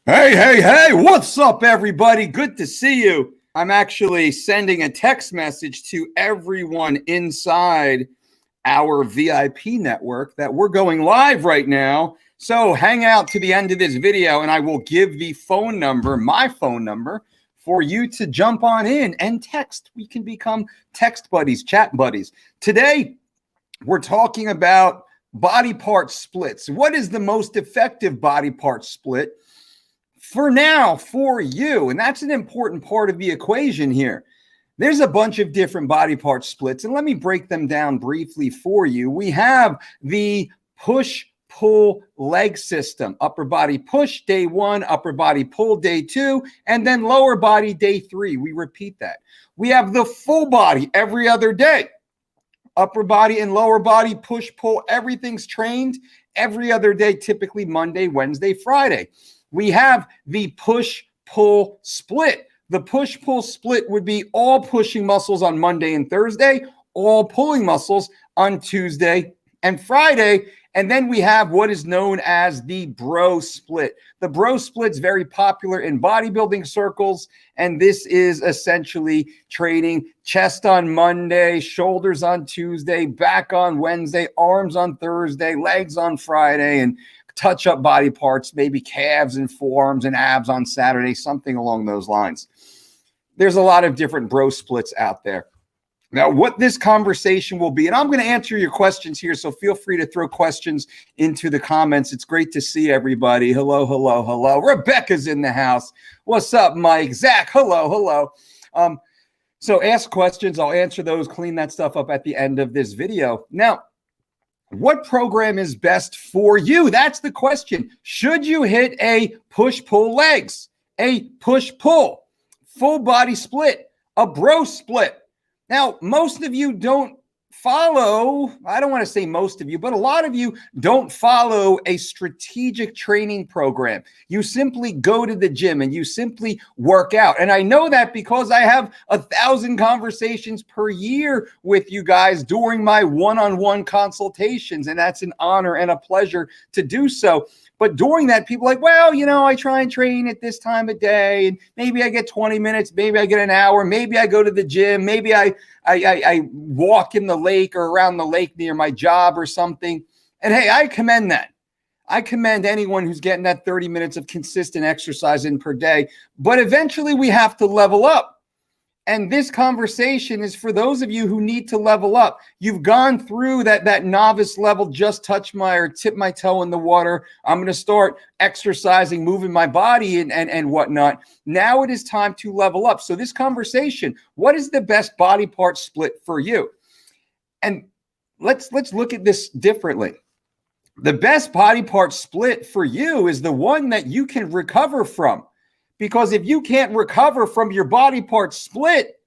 Hey, what's up, everybody? Good to see you. I'm actually sending a text message to everyone inside our VIP network that we're going live right now. So hang out to the end of this video and I will give the phone number, my phone number, for you to jump on in and text. We can become text buddies, chat buddies. Today, we're talking about body part splits. What is the most effective body part split for now for you? And that's an important part of the equation here. There's a bunch of different body part splits, and let me break them down briefly for you. We have the push-pull leg system. Upper body push day 1, upper body pull day 2, and then lower body day 3. We repeat that. We have the full body every other day. Upper body and lower body push-pull, everything's trained every other day, typically Monday, Wednesday, Friday. We have the push-pull split. The push-pull split would be all pushing muscles on Monday and Thursday, all pulling muscles on Tuesday and Friday. And then we have what is known as the bro split. The bro split is very popular in bodybuilding circles. And this is essentially training chest on Monday, shoulders on Tuesday, back on Wednesday, arms on Thursday, legs on Friday, and touch up body parts, maybe calves and forearms and abs on Saturday, something along those lines. There's a lot of different bro splits out there. Now, what this conversation will be, and I'm going to answer your questions here, so feel free to throw questions into the comments. It's great to see everybody. Hello. Rebecca's in the house. What's up, Mike? Zach, hello. So ask questions. I'll answer those, clean that stuff up at the end of this video. Now, what program is best for you? That's the question. Should you hit a push-pull legs, a push-pull, full body split, a bro split? Now, most of you don't follow, I don't want to say most of you, but a lot of you don't follow a strategic training program. You simply go to the gym and you simply work out. And I know that because I have 1,000 conversations per year with you guys during my one-on-one consultations. And that's an honor and a pleasure to do so. But during that, people are like, well, you know, I try and train at this time of day, and maybe I get 20 minutes, maybe I get an hour, maybe I go to the gym, maybe I walk in the lake or around the lake near my job or something. And hey, I commend that. I commend anyone who's getting that 30 minutes of consistent exercise in per day. But eventually we have to level up. And this conversation is for those of you who need to level up. You've gone through that novice level, just touch my or tip my toe in the water. I'm going to start exercising, moving my body and whatnot. Now it is time to level up. So this conversation, what is the best body part split for you? And let's look at this differently. The best body part split for you is the one that you can recover from. Because if you can't recover from your body part split,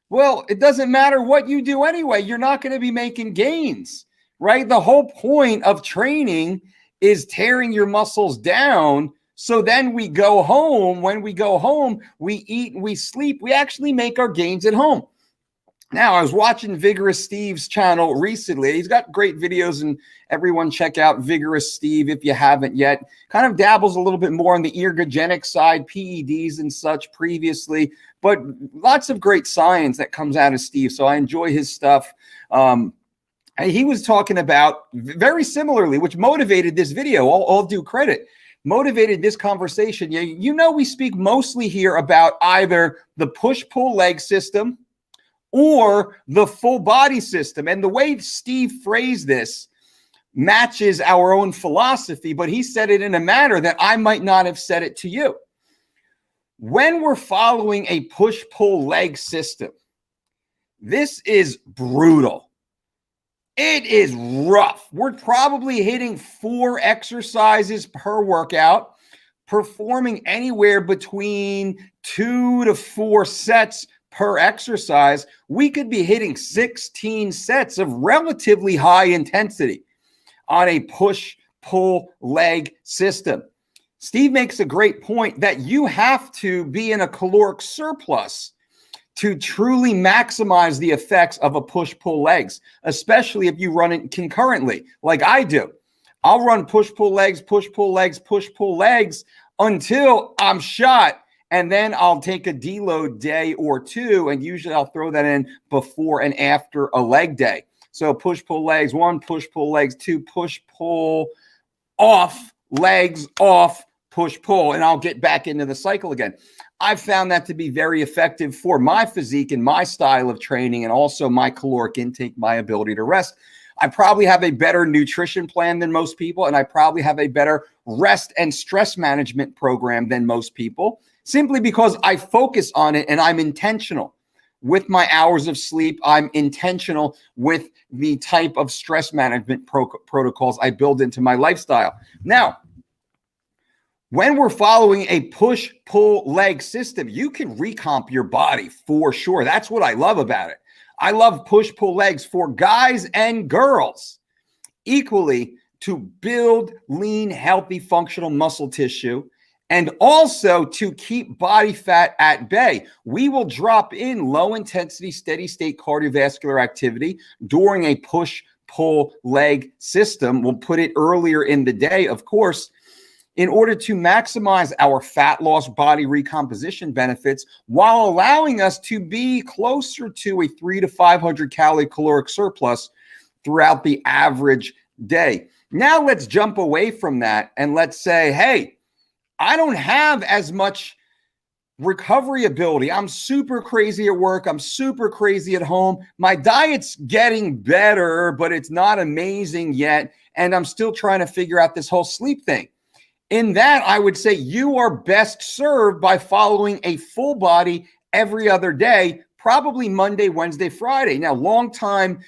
well, it doesn't matter what you do anyway. You're not going to be making gains, right? The whole point of training is tearing your muscles down. So then we go home. When we go home, we eat and we sleep. We actually make our gains at home. Now, I was watching Vigorous Steve's channel recently. He's got great videos, and everyone check out Vigorous Steve if you haven't yet. Kind of dabbles a little bit more on the ergogenic side, PEDs and such previously, but lots of great science that comes out of Steve. So I enjoy his stuff. And he was talking about very similarly, which motivated this video, all due credit, motivated this conversation. You know, we speak mostly here about either the push-pull leg system or the full body system. And the way Steve phrased this matches our own philosophy, but he said it in a manner that I might not have said it to you. When we're following a push-pull leg system, this is brutal. It is rough. We're probably hitting 4 exercises per workout, performing anywhere between 2 to 4 sets per exercise. We could be hitting 16 sets of relatively high intensity on a push-pull leg system. Steve makes a great point that you have to be in a caloric surplus to truly maximize the effects of a push-pull legs, especially if you run it concurrently like I do. I'll run push-pull legs, push-pull legs, push-pull legs until I'm shot. And then I'll take a deload day or two, and usually I'll throw that in before and after a leg day. So push-pull legs 1, push-pull legs 2, push-pull off, legs off, push-pull, and I'll get back into the cycle again. I've found that to be very effective for my physique and my style of training, and also my caloric intake, my ability to rest. I probably have a better nutrition plan than most people, and I probably have a better rest and stress management program than most people, simply because I focus on it and I'm intentional with my hours of sleep. I'm intentional with the type of stress management protocols I build into my lifestyle. Now, when we're following a push-pull leg system, you can recomp your body for sure. That's what I love about it. I love push-pull legs for guys and girls equally, to build lean, healthy, functional muscle tissue, and also to keep body fat at bay. We will drop in low intensity, steady state cardiovascular activity during a push-pull leg system. We'll put it earlier in the day, of course, in order to maximize our fat loss, body recomposition benefits, while allowing us to be closer to a 300 to 500 calorie caloric surplus throughout the average day. Now let's jump away from that and let's say, hey, I don't have as much recovery ability. I'm super crazy at work. I'm super crazy at home. My diet's getting better, but it's not amazing yet. And I'm still trying to figure out this whole sleep thing. In that, I would say you are best served by following a full body every other day, probably Monday, Wednesday, Friday. Now, longtime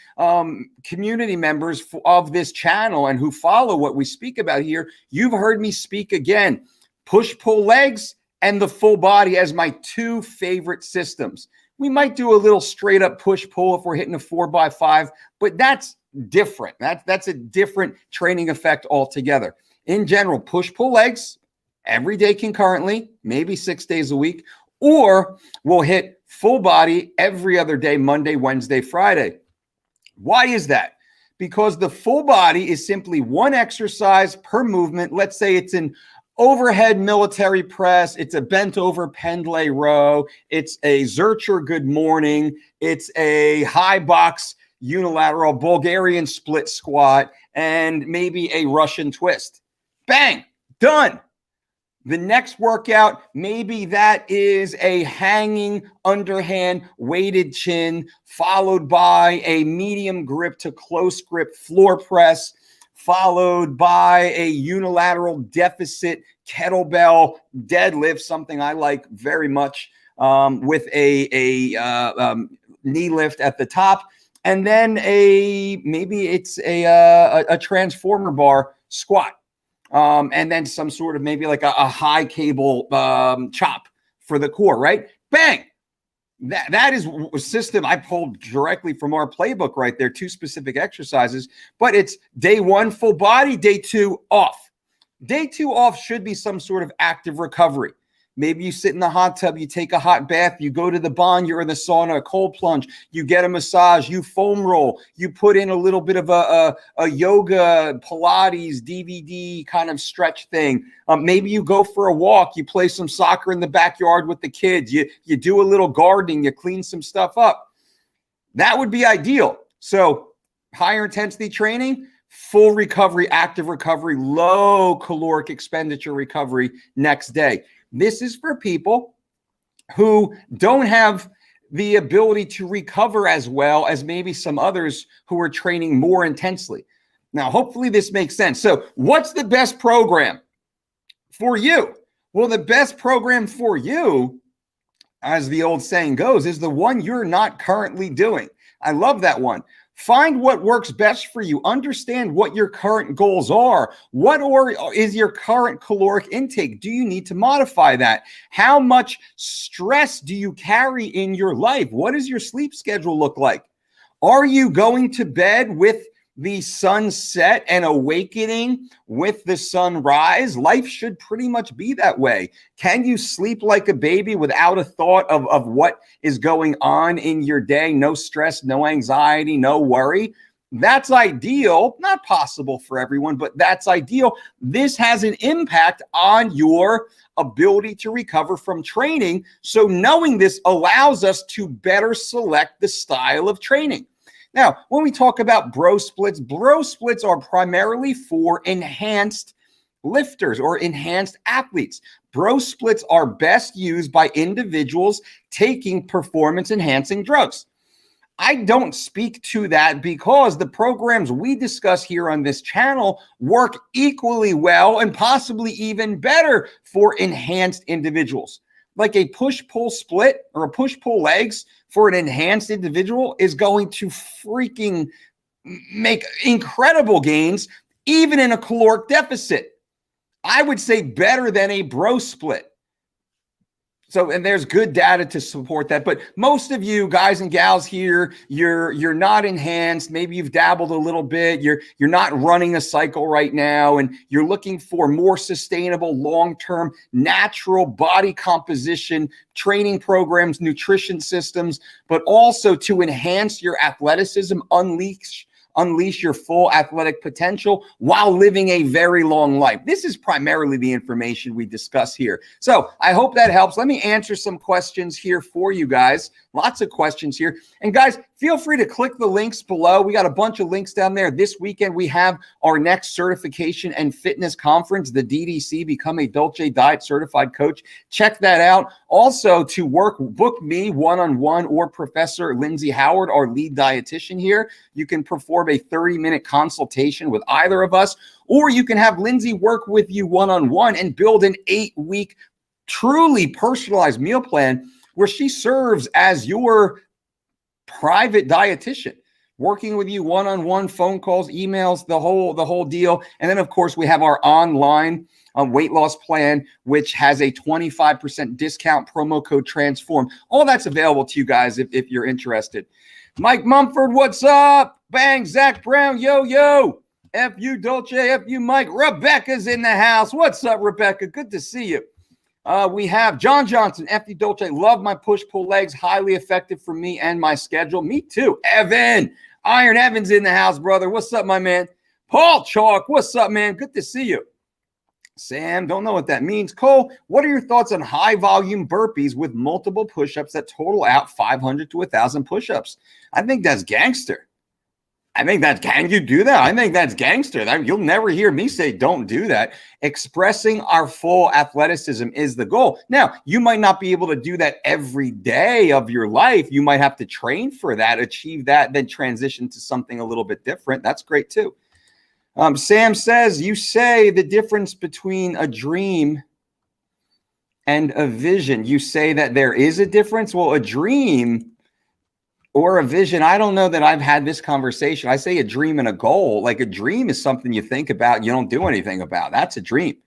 community members of this channel and who follow what we speak about here, you've heard me speak again. Push-pull legs and the full body as my two favorite systems. We might do a little straight up push-pull if we're hitting a 4x5, but that's different. That's a different training effect altogether. In general, push-pull legs every day concurrently, maybe 6 days a week, or we'll hit full body every other day, Monday, Wednesday, Friday. Why is that? Because the full body is simply one exercise per movement. Let's say it's an overhead military press, it's a bent over pendlay row, it's a Zercher good morning, it's a high box unilateral Bulgarian split squat, and maybe a Russian twist. Bang, done. The next workout, maybe that is a hanging underhand weighted chin, followed by a medium grip to close grip floor press, followed by a unilateral deficit kettlebell deadlift, something I like very much, with a knee lift at the top, and then maybe it's a transformer bar squat. And then some sort of maybe like a high cable chop for the core, right? Bang! That is a system I pulled directly from our playbook right there, 2 specific exercises, but it's day 1 full body, day 2 off. Day 2 off should be some sort of active recovery. Maybe you sit in the hot tub, you take a hot bath, you go to the bond, you're in the sauna, a cold plunge, you get a massage, you foam roll, you put in a little bit of a yoga, Pilates, DVD kind of stretch thing. Maybe you go for a walk, you play some soccer in the backyard with the kids, you do a little gardening, you clean some stuff up. That would be ideal. So higher intensity training, full recovery, active recovery, low caloric expenditure recovery next day. This is for people who don't have the ability to recover as well as maybe some others who are training more intensely. Now, hopefully this makes sense. So what's the best program for you? Well, the best program for you, as the old saying goes, is the one you're not currently doing. I love that one. Find what works best for you. Understand what your current goals are. What is your current caloric intake? Do you need to modify that? How much stress do you carry in your life? What does your sleep schedule look like? Are you going to bed with the sunset and awakening with the sunrise? Life should pretty much be that way. Can you sleep like a baby without a thought of what is going on in your day? No stress, no anxiety, no worry. That's ideal, not possible for everyone, but that's ideal. This has an impact on your ability to recover from training. So knowing this allows us to better select the style of training. Now, when we talk about bro splits are primarily for enhanced lifters or enhanced athletes. Bro splits are best used by individuals taking performance enhancing drugs. I don't speak to that because the programs we discuss here on this channel work equally well and possibly even better for enhanced individuals. Like a push-pull split or a push-pull legs for an enhanced individual is going to freaking make incredible gains, even in a caloric deficit. I would say better than a bro split. So, and there's good data to support that. But most of you guys and gals here, you're not enhanced. Maybe you've dabbled a little bit. You're not running a cycle right now, and you're looking for more sustainable, long-term, natural body composition training programs, nutrition systems, but also to enhance your athleticism, unleash your full athletic potential while living a very long life. This is primarily the information we discuss here. So I hope that helps. Let me answer some questions here for you guys. Lots of questions here. And guys, feel free to click the links below. We got a bunch of links down there. This weekend, we have our next certification and fitness conference, the DDC, Become a Dolce Diet Certified Coach. Check that out. Also, to book me one-on-one or Professor Lindsay Howard, our lead dietitian here. You can perform a 30-minute consultation with either of us, or you can have Lindsay work with you one-on-one and build an 8-week truly personalized meal plan where she serves as your private dietitian, working with you one-on-one, phone calls, emails, the whole deal. And then, of course, we have our online weight loss plan, which has a 25% discount, promo code TRANSFORM. All that's available to you guys if you're interested. Mike Mumford, what's up? Bang, Zach Brown, yo. F you, Dolce, F you, Mike. Rebecca's in the house. What's up, Rebecca? Good to see you. We have John Johnson, F you, Dolce. Love my push-pull legs. Highly effective for me and my schedule. Me too. Evan, Iron Evans in the house, brother. What's up, my man? Paul Chalk, what's up, man? Good to see you. Sam, don't know what that means. Cole, what are your thoughts on high volume burpees with multiple push-ups that total out 500 to 1,000 push-ups? I think that's gangster. Can you do that? I think that's gangster. You'll never hear me say don't do that. Expressing our full athleticism is the goal. Now, you might not be able to do that every day of your life. You might have to train for that, achieve that, then transition to something a little bit different. That's great too. Sam says, you say the difference between a dream and a vision. You say that there is a difference? Well, a dream or a vision, I don't know that I've had this conversation. I say a dream and a goal. Like a dream is something you think about, you don't do anything about. That's a dream.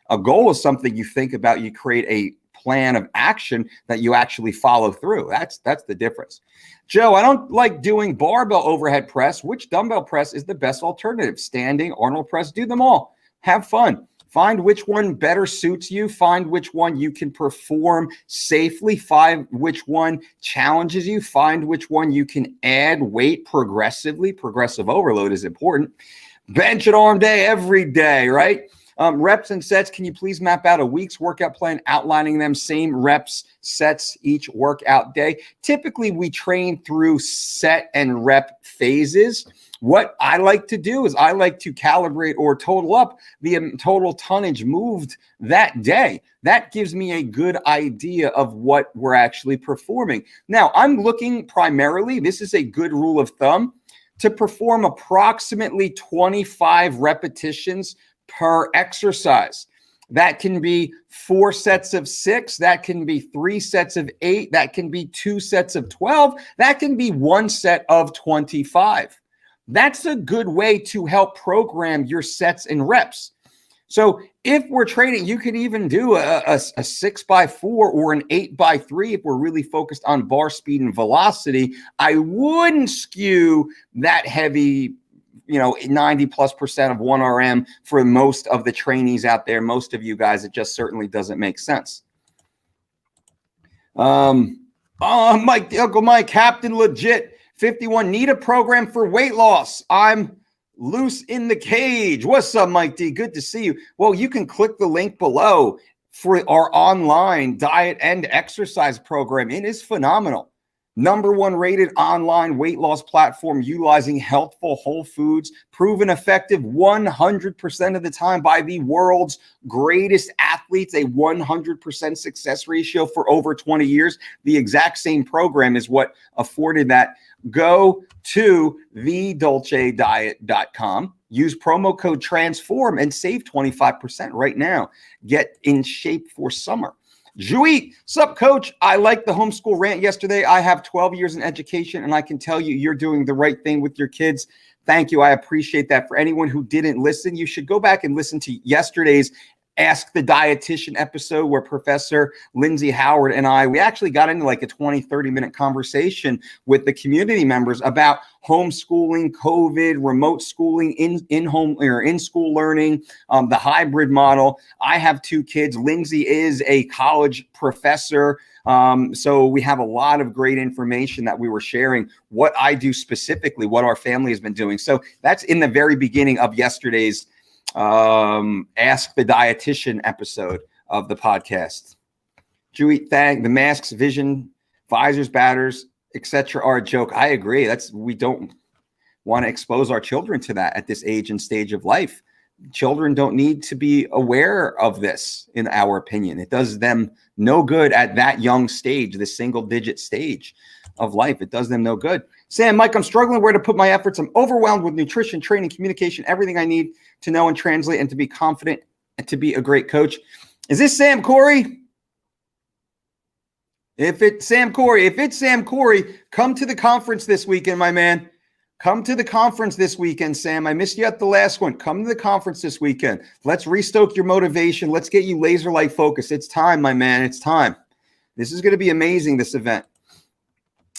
A goal is something you think about, you create a plan of action that you actually follow through. That's the difference. Joe, I don't like doing barbell overhead press. Which dumbbell press is the best alternative? Standing, Arnold press, do them all. Have fun. Find which one better suits you. Find which one you can perform safely. Find which one challenges you. Find which one you can add weight progressively. Progressive overload is important. Bench and arm day every day, right? Reps and sets. Can you please map out a week's workout plan outlining them? Same reps, sets each workout day. Typically, we train through set and rep phases. What I like to do is I like to calibrate or total up the total tonnage moved that day. That gives me a good idea of what we're actually performing. Now, I'm looking primarily, this is a good rule of thumb, to perform approximately 25 repetitions per exercise. That can be 4 sets of 6. That can be 3 sets of 8. That can be 2 sets of 12. That can be 1 set of 25. That's a good way to help program your sets and reps. So if we're training, you can even do a 6x4 or an 8x3 if we're really focused on bar speed and velocity. I wouldn't skew that heavy, 90+% of 1RM for most of the trainees out there. Most of you guys, it just certainly doesn't make sense. Mike, Uncle Mike, Captain Legit. 51, need a program for weight loss. I'm loose in the cage. What's up, Mike D? Good to see you. Well, you can click the link below for our online diet and exercise program. It is phenomenal. #1 rated online weight loss platform utilizing healthful whole foods, proven effective 100% of the time by the world's greatest athletes, a 100% success ratio for over 20 years. The exact same program is what afforded that. Go to thedolcediet.com, use promo code TRANSFORM and save 25% right now. Get in shape for summer. Juit, sup, coach? I like the homeschool rant yesterday. I have 12 years in education, and I can tell you, you're doing the right thing with your kids. Thank you. I appreciate that. For anyone who didn't listen, you should go back and listen to yesterday's Ask the Dietitian episode where Professor Lindsay Howard and we actually got into like a 20-30 minute conversation with the community members about homeschooling, COVID, remote schooling, in-home or in-school learning, the hybrid model. I have 2 kids. Lindsay is a college professor. So we have a lot of great information that we were sharing, what I do specifically, what our family has been doing. So that's in the very beginning of yesterday's Ask the Dietitian episode of the podcast. Julie, the masks, vision, visors, batters, etc. are a joke. I agree. We don't want to expose our children to that at this age and stage of life. Children don't need to be aware of this, in our opinion. It does them no good at that young stage, the single-digit stage of life. It does them no good. Sam, Mike, I'm struggling where to put my efforts. I'm overwhelmed with nutrition, training, communication, everything I need to know and translate and to be confident and to be a great coach. Is this Sam Corey? If it's Sam Corey, come to the conference this weekend, my man. Come to the conference this weekend, Sam. I missed you at the last one. Come to the conference this weekend. Let's restoke your motivation. Let's get you laser-like focused. It's time, my man. It's time. This is going to be amazing, this event.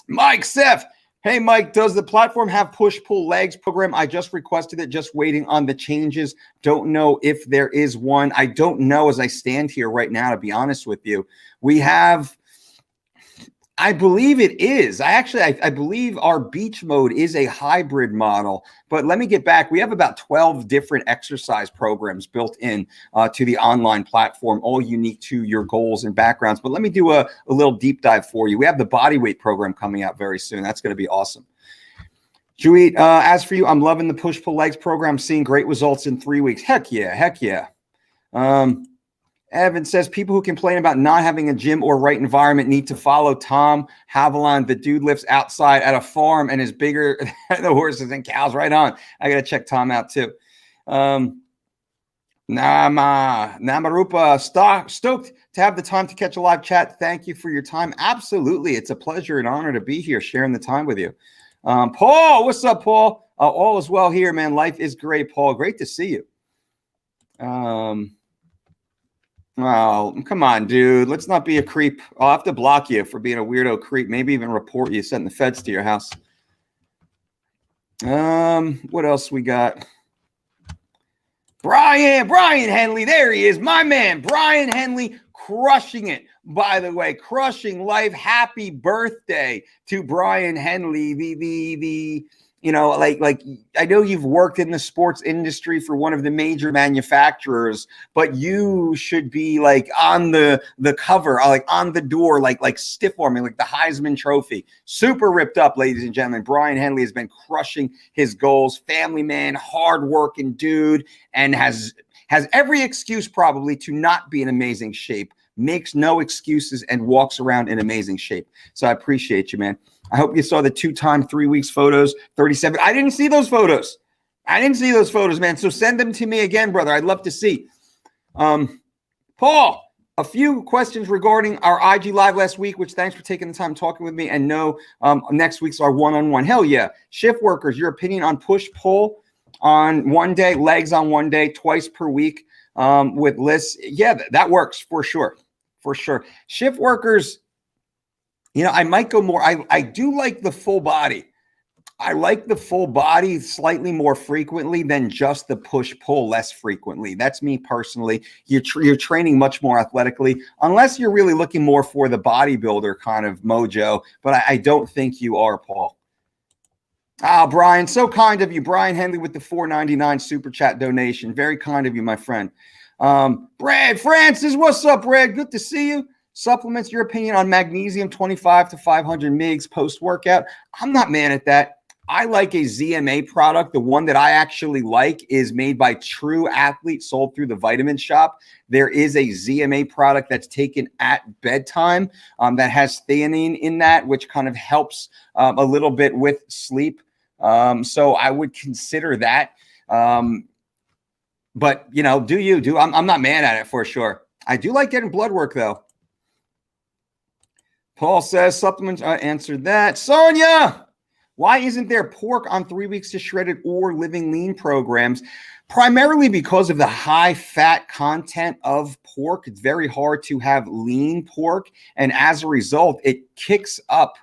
Mike Seth. Hey, Mike, does the platform have push-pull legs program? I just requested it, just waiting on the changes. Don't know if there is one. I don't know as I stand here right now, to be honest with you. We have, I believe it is. I believe our beach mode is a hybrid model. But let me get back. We have about 12 different exercise programs built in to the online platform, all unique to your goals and backgrounds. But let me do a little deep dive for you. We have the body weight program coming out very soon. That's going to be awesome. Juit, as for you, I'm loving the push-pull legs program. Seeing great results in 3 weeks. Heck yeah. Heck yeah. Evan says people who complain about not having a gym or right environment need to follow Tom Haviland. The dude lives outside at a farm and is bigger than the horses and cows. Right on. I got to check Tom out too. Namarupa, stoked to have the time to catch a live chat. Thank you for your time. Absolutely. It's a pleasure and honor to be here sharing the time with you. Paul, what's up, Paul? All is well here, man. Life is great, Paul. Great to see you. Oh, come on, dude. Let's not be a creep. I'll have to block you for being a weirdo creep. Maybe even report you, sending the feds to your house. What else we got? Brian Henley. There he is, my man. Brian Henley, crushing it. By the way, crushing life. Happy birthday to Brian Henley. The you know, like I know you've worked in the sports industry for one of the major manufacturers, but you should be like on the cover, like on the door, like stiff arming, like the Heisman Trophy. Super ripped up, ladies and gentlemen. Brian Henley has been crushing his goals. Family man, hardworking dude, and has every excuse probably to not be in amazing shape. Makes no excuses and walks around in amazing shape. So I appreciate you, man. I hope you saw the 2-time 3 weeks photos, 37. I didn't see those photos. Man. So send them to me again, brother. I'd love to see. Paul, a few questions regarding our IG live last week, which thanks for taking the time talking with me. And no, next week's our one-on-one. Hell yeah. Shift workers, your opinion on push-pull on one day, legs on one day, twice per week with liss. Yeah, that works for sure. For sure. Shift workers, you know, I might go more. I do like the full body. I like the full body slightly more frequently than just the push-pull less frequently. That's me personally. You're training much more athletically, unless you're really looking more for the bodybuilder kind of mojo. But I don't think you are, Paul. Ah, Brian, so kind of you. Brian Henley with the $4.99 super chat donation. Very kind of you, my friend. Brad Francis, what's up, Brad? Good to see you. Supplements, your opinion on magnesium 25 to 500 mgs post-workout. I'm not mad at that. I like a ZMA product. The one that I actually like is made by True Athlete, sold through the Vitamin Shop. There is a ZMA product that's taken at bedtime that has theanine in that, which kind of helps a little bit with sleep. So I would consider that. But, you know, do you do? I'm not mad at it for sure. I do like getting blood work, though. Paul says supplements. Answered that. Sonia, why isn't there pork on 3 weeks to shredded or living lean programs? Primarily because of the high fat content of pork. It's very hard to have lean pork. And as a result, it kicks up.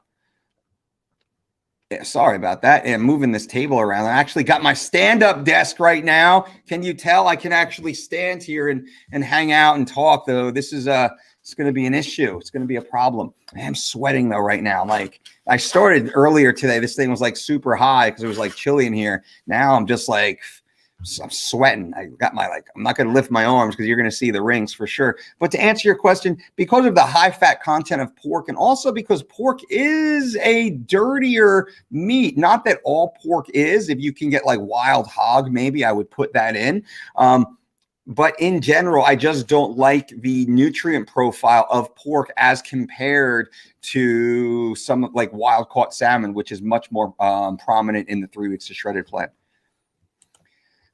Yeah, sorry about that. And moving this table around. I actually got my stand-up desk right now. Can you tell I can actually stand here and hang out and talk, though? This is it's going to be an issue. It's going to be a problem. I am sweating, though, right now. Like, I started earlier today. This thing was, like, super high because it was, like, chilly in here. Now I'm just, like, I'm sweating. I got my, like, I'm not going to lift my arms because you're going to see the rings for sure. But to answer your question, because of the high fat content of pork, and also because pork is a dirtier meat, not that all pork is. If you can get like wild hog, maybe I would put that in. But in general, I just don't like the nutrient profile of pork as compared to some like wild caught salmon, which is much more prominent in the 3 weeks to shredded plan.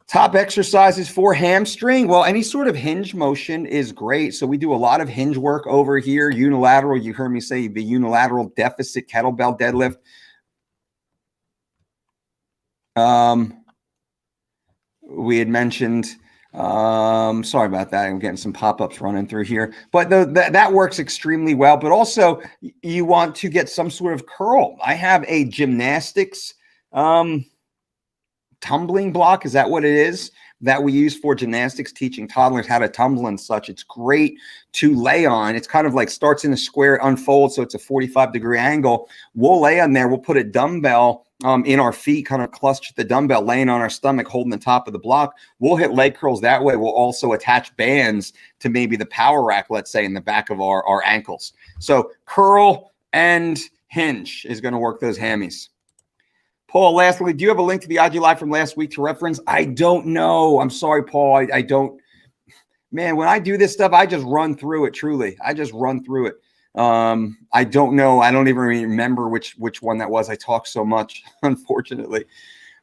Top exercises for hamstring. Well, any sort of hinge motion is great. So we do a lot of hinge work over here. Unilateral, you heard me say the unilateral deficit kettlebell deadlift. We had mentioned, sorry about that. I'm getting some pop-ups running through here. But that works extremely well. But also, you want to get some sort of curl. I have a gymnastics tumbling block. Is that what it is that we use for gymnastics, teaching toddlers how to tumble and such? It's great to lay on. It's kind of like starts in a square, unfolds, so it's a 45-degree angle. We'll lay on there. We'll put a dumbbell in our feet, kind of clutch the dumbbell, laying on our stomach, holding the top of the block. We'll hit leg curls that way. We'll also attach bands to maybe the power rack, let's say, in the back of our ankles. So curl and hinge is going to work those hammies. Paul, lastly, do you have a link to the IG Live from last week to reference? I don't know. I'm sorry, Paul. I don't. Man, when I do this stuff, I just run through it, truly. I just run through it. I don't know. I don't even remember which one that was. I talk so much, unfortunately.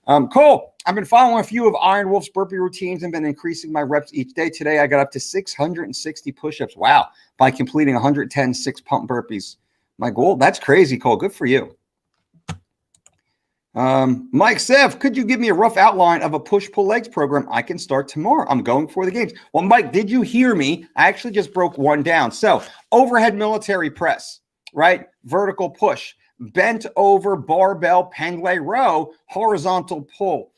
Cool. I've been following a few of Iron Wolf's burpee routines and been increasing my reps each day. Today, I got up to 660 push-ups. Wow. By completing 110 6-pump burpees. My goal, that's crazy, Cole. Good for you. Mike Sev, could you give me a rough outline of a push-pull legs program I can start tomorrow? I'm going for the games. Well, Mike, did you hear me? I actually just broke one down. So overhead military press, right? Vertical push, bent over barbell pendlay row, horizontal pull,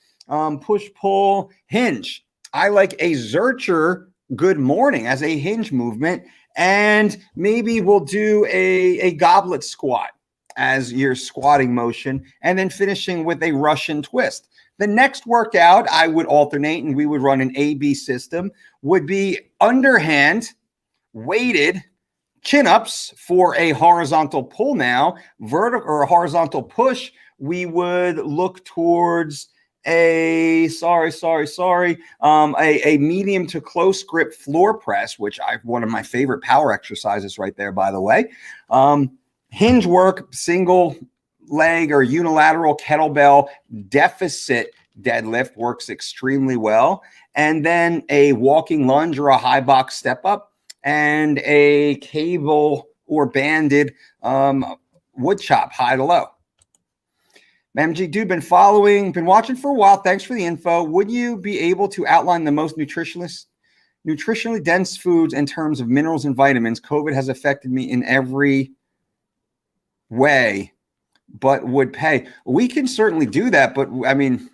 push-pull hinge. I like a Zercher good morning as a hinge movement, and maybe we'll do a goblet squat as your squatting motion, and then finishing with a Russian twist. The next workout I would alternate, and we would run an A-B system, would be underhand weighted chin-ups for a horizontal pull now, vertical or a horizontal push. We would look towards a medium to close grip floor press, which one of my favorite power exercises right there, by the way. Hinge work, single leg or unilateral kettlebell deficit deadlift works extremely well. And then a walking lunge or a high box step up and a cable or banded wood chop high to low. MG Dude, been watching for a while. Thanks for the info. Would you be able to outline the most nutritionally dense foods in terms of minerals and vitamins? COVID has affected me in every way, but would pay. We can certainly do that, but I mean,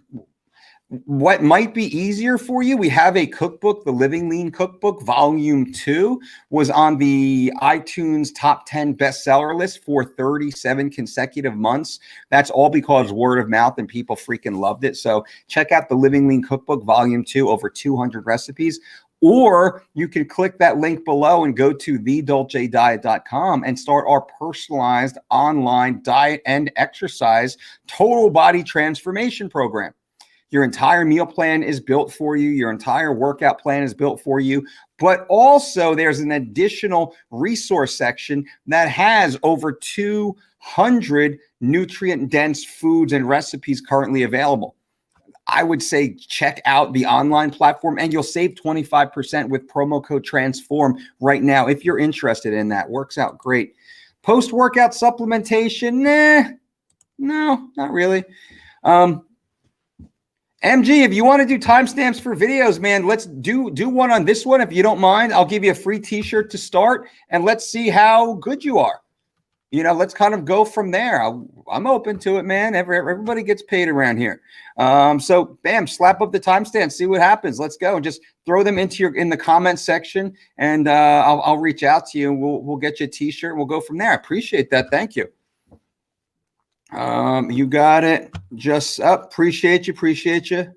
What might be easier for you, we have a cookbook, the Living Lean Cookbook, Volume 2, was on the iTunes top 10 bestseller list for 37 consecutive months. That's all because word of mouth and people freaking loved it. So check out the Living Lean Cookbook, Volume 2, over 200 recipes. Or you can click that link below and go to thedolcediet.com and start our personalized online diet and exercise total body transformation program. Your entire meal plan is built for you. Your entire workout plan is built for you. But also there's an additional resource section that has over 200 nutrient-dense foods and recipes currently available. I would say check out the online platform and you'll save 25% with promo code TRANSFORM right now if you're interested in that. Works out great. Post-workout supplementation? No, not really. MG, if you want to do timestamps for videos, man, let's do one on this one. If you don't mind, I'll give you a free t-shirt to start and let's see how good you are. You know, let's kind of go from there. I'm open to it, man. Everybody gets paid around here. So bam, slap up the timestamp, see what happens. Let's go. Just throw them in the comment section and I'll reach out to you and we'll get you a t-shirt and we'll go from there. I appreciate that. Thank you. You got it. Just up. Appreciate you.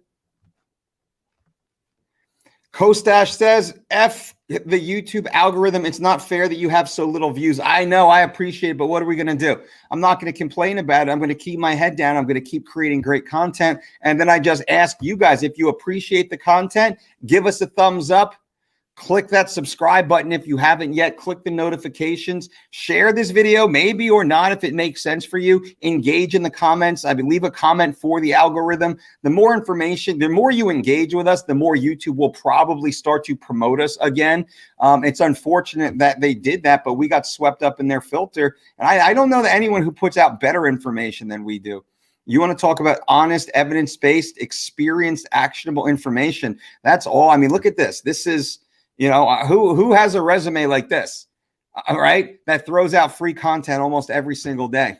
Costash says, F the YouTube algorithm. It's not fair that you have so little views. I know, I appreciate it, but what are we going to do? I'm not going to complain about it. I'm going to keep my head down. I'm going to keep creating great content. And then I just ask you guys, if you appreciate the content, give us a thumbs up. Click that subscribe button if you haven't yet. Click the notifications. Share this video, maybe or not, if it makes sense for you. Engage in the comments. I mean, leave a comment for the algorithm. The more information, the more you engage with us, the more YouTube will probably start to promote us again. It's unfortunate that they did that, but we got swept up in their filter. And I don't know that anyone who puts out better information than we do. You want to talk about honest, evidence-based, experienced, actionable information. That's all. I mean, look at this. This is... You know, who has a resume like this, all right, that throws out free content almost every single day?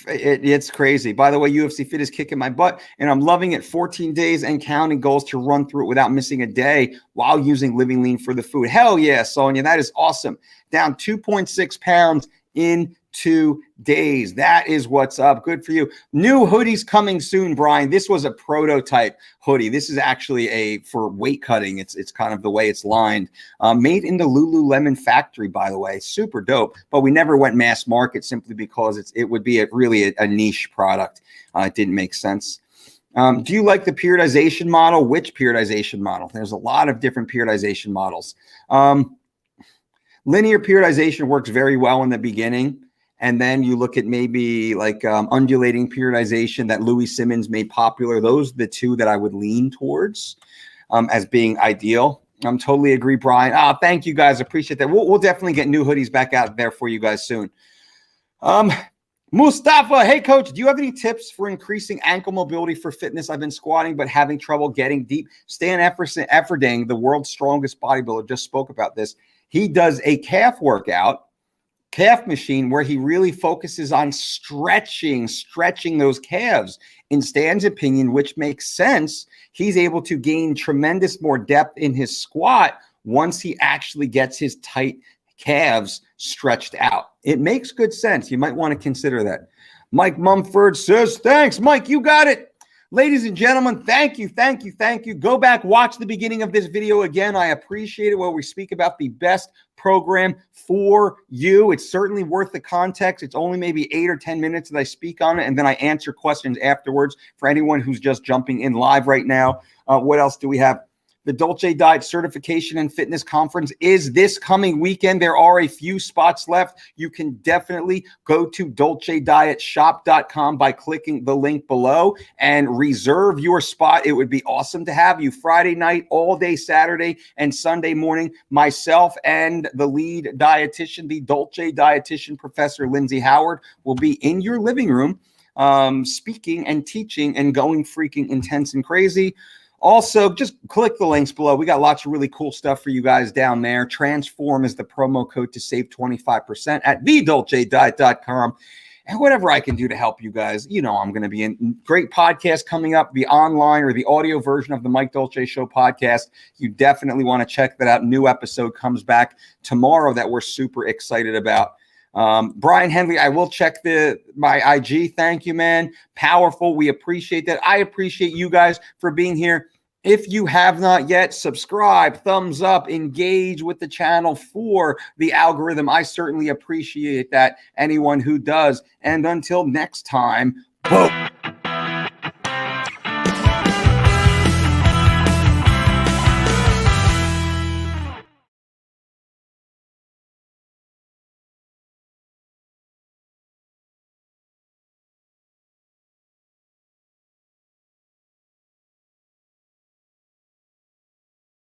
It's crazy. By the way, UFC Fit is kicking my butt, and I'm loving it. 14 days and counting goals to run through it without missing a day while using Living Lean for the food. Hell yeah, Sonia. That is awesome. Down 2.6 pounds in 2 days. That is what's up. Good for you. New hoodies coming soon, Brian. This was a prototype hoodie. This is actually for weight cutting. It's kind of the way it's lined. Made in the Lululemon factory, by the way. Super dope. But we never went mass market simply because it would be really a niche product. It didn't make sense. Do you like the periodization model? Which periodization model? There's a lot of different periodization models. Linear periodization works very well in the beginning. And then you look at maybe like undulating periodization that Louis Simmons made popular. Those are the two that I would lean towards as being ideal. Totally agree, Brian. Thank you guys. Appreciate that. We'll definitely get new hoodies back out there for you guys soon. Mustafa, hey coach, do you have any tips for increasing ankle mobility for fitness? I've been squatting but having trouble getting deep. Stan Efferding, the world's strongest bodybuilder, just spoke about this. He does a calf machine where he really focuses on stretching those calves. In Stan's opinion, which makes sense, he's able to gain tremendous more depth in his squat once he actually gets his tight calves stretched out. It makes good sense. You might want to consider that. Mike Mumford says, thanks, Mike, you got it. Ladies and gentlemen, thank you. Go back, watch the beginning of this video again. I appreciate it, where we speak about the best program for you. It's certainly worth the context. It's only maybe 8 or 10 minutes that I speak on it, and then I answer questions afterwards for anyone who's just jumping in live right now. What else do we have? The Dolce Diet Certification and Fitness Conference is this coming weekend. There are a few spots left. You can definitely go to DolceDietShop.com by clicking the link below and reserve your spot. It would be awesome to have you Friday night, all day Saturday, and Sunday morning. Myself and the lead dietitian, the Dolce dietitian, Professor Lindsay Howard, will be in your living room speaking and teaching and going freaking intense and crazy. Also, just click the links below. We got lots of really cool stuff for you guys down there. Transform is the promo code to save 25% at thedolcediet.com. and whatever I can do to help you guys. You know, I'm going to be in great podcast coming up, the online or the audio version of the Mike Dolce Show podcast. You definitely want to check that out. New episode comes back tomorrow that we're super excited about. Brian Henley, I will check my IG. Thank you, man. Powerful. We appreciate that. I appreciate you guys for being here. If you have not yet, subscribe, thumbs up, engage with the channel for the algorithm. I certainly appreciate that. Anyone who does. And until next time, boom.